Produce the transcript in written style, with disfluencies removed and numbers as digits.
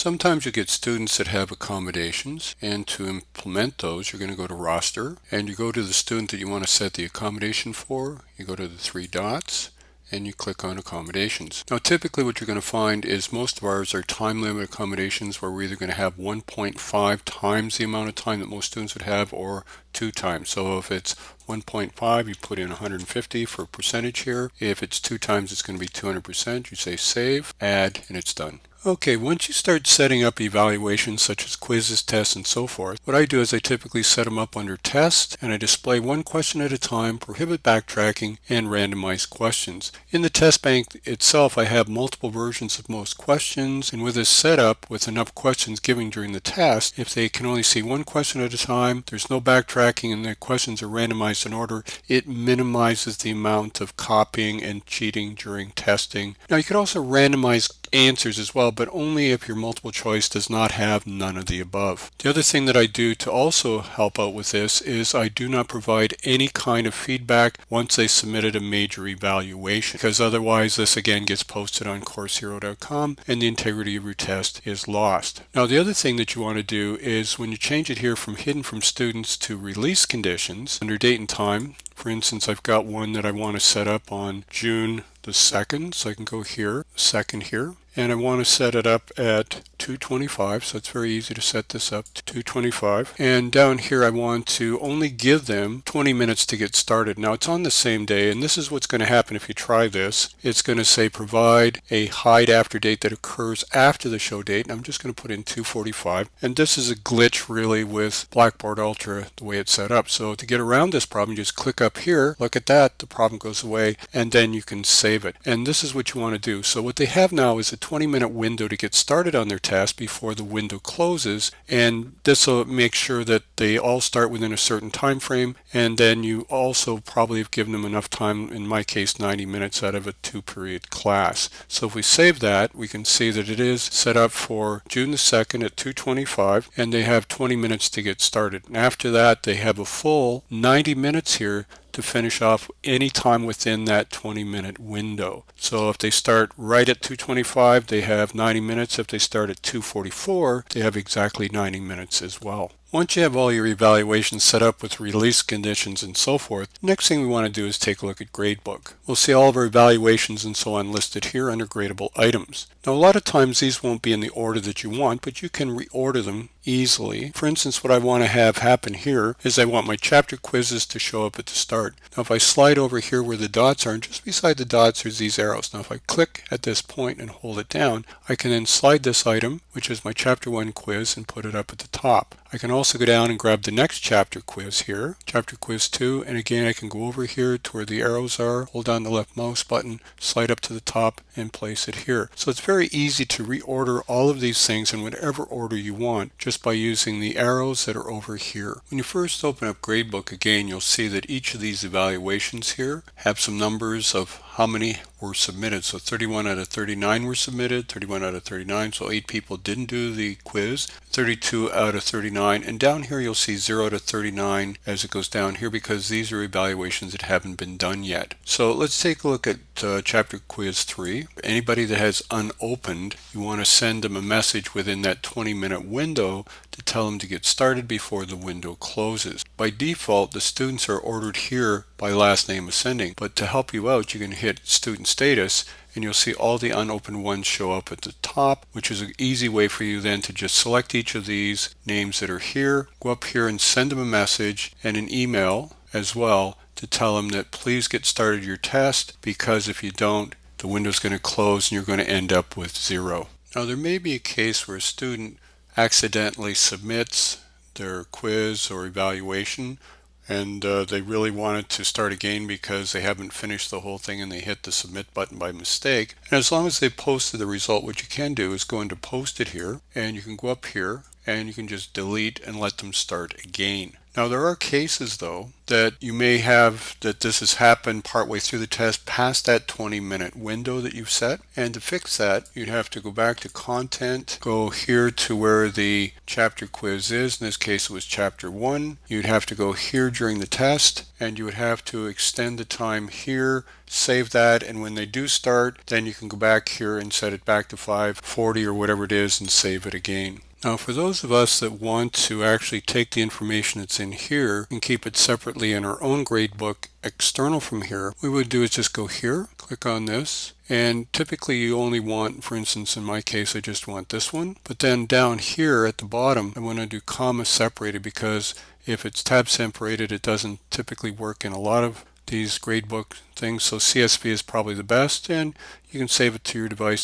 Sometimes you get students that have accommodations, and to implement those you're going to go to roster and you go to the student that you want to set the accommodation for. You go to the three dots and you click on accommodations. Now typically what you're going to find is most of ours are time limit accommodations where we're either going to have 1.5 times the amount of time that most students would have or 2 times. So if it's 1.5, you put in 150 for percentage here. If it's 2 times, it's going to be 200%. You say save, add, and it's done. Okay, once you start setting up evaluations such as quizzes, tests, and so forth, what I do is I typically set them up under test and I display one question at a time, prohibit backtracking, and randomize questions. In the test bank itself, I have multiple versions of most questions, and with this setup with enough questions given during the test, if they can only see one question at a time, there's no backtracking, and the questions are randomized in order, it minimizes the amount of copying and cheating during testing. Now you can also randomize answers as well, but only if your multiple choice does not have none of the above. The other thing that I do to also help out with this is I do not provide any kind of feedback once they submitted a major evaluation, because otherwise this again gets posted on CourseHero.com and the integrity of your test is lost. Now the other thing that you want to do is when you change it here from hidden from students to release conditions under date and time, for instance, I've got one that I want to set up on June the 2nd, so I can go here, 2nd here, and I want to set it up at 225, so it's very easy to set this up to 225. And down here I want to only give them 20 minutes to get started. Now it's on the same day, and this is what's going to happen if you try this. It's going to say provide a hide after date that occurs after the show date, and I'm just going to put in 245. And this is a glitch really with Blackboard Ultra, the way it's set up. So to get around this problem, you just click up here, look at that, the problem goes away, and then you can save it. And this is what you want to do. So what they have now is a 20-minute window to get started on their test before the window closes, and this will make sure that they all start within a certain time frame, and then you also probably have given them enough time, in my case 90 minutes out of a 2-period class. So if we save that, we can see that it is set up for June the 2nd at 2:25, and they have 20 minutes to get started. And after that they have a full 90 minutes here to finish off any time within that 20-minute window. So if they start right at 2:25, they have 90 minutes. If they start at 2:44, they have exactly 90 minutes as well. Once you have all your evaluations set up with release conditions and so forth, next thing we want to do is take a look at Gradebook. We'll see all of our evaluations and so on listed here under gradable items. Now a lot of times these won't be in the order that you want, but you can reorder them easily. For instance, what I want to have happen here is I want my chapter quizzes to show up at the start. Now if I slide over here where the dots are, and just beside the dots there's these arrows. Now if I click at this point and hold it down, I can then slide this item, which is my chapter 1 quiz, and put it up at the top. I can also go down and grab the next chapter quiz here, chapter quiz 2, and again I can go over here to where the arrows are, hold down the left mouse button, slide up to the top, and place it here. So it's very easy to reorder all of these things in whatever order you want just by using the arrows that are over here. When you first open up Gradebook again, you'll see that each of these evaluations here have some numbers of how many were submitted. So 31 out of 39 were submitted, 31 out of 39, so 8 people didn't do the quiz, 32 out of 39, and down here you'll see 0 to 39 as it goes down here because these are evaluations that haven't been done yet. So let's take a look at chapter quiz 3. Anybody that has unopened, you want to send them a message within that 20-minute window to tell them to get started before the window closes. By default, the students are ordered here by last name ascending, but to help you out, you can hit student status and you'll see all the unopened ones show up at the top, which is an easy way for you then to just select each of these names that are here, go up here and send them a message and an email as well to tell them that please get started your test, because if you don't, the window's going to close and you're going to end up with 0. Now there may be a case where a student accidentally submits their quiz or evaluation and they really wanted to start again because they haven't finished the whole thing and they hit the submit button by mistake. And as long as they posted the result, what you can do is go into post it here, and you can go up here and you can just delete and let them start again. Now there are cases though that you may have that this has happened partway through the test past that 20-minute window that you've set, and to fix that you'd have to go back to content, go here to where the chapter quiz is. In this case it was chapter 1. You'd have to go here during the test and you would have to extend the time here save that, and when they do start, then you can go back here and set it back to 540 or whatever it is and save it again. Now, for those of us that want to actually take the information that's in here and keep it separately in our own gradebook external from here, what we would do is just go here, click on this, and typically you only want, for instance, in my case, I just want this one. But then down here at the bottom, I want to do comma separated, because if it's tab separated, it doesn't typically work in a lot of these gradebook things. So CSV is probably the best, and you can save it to your device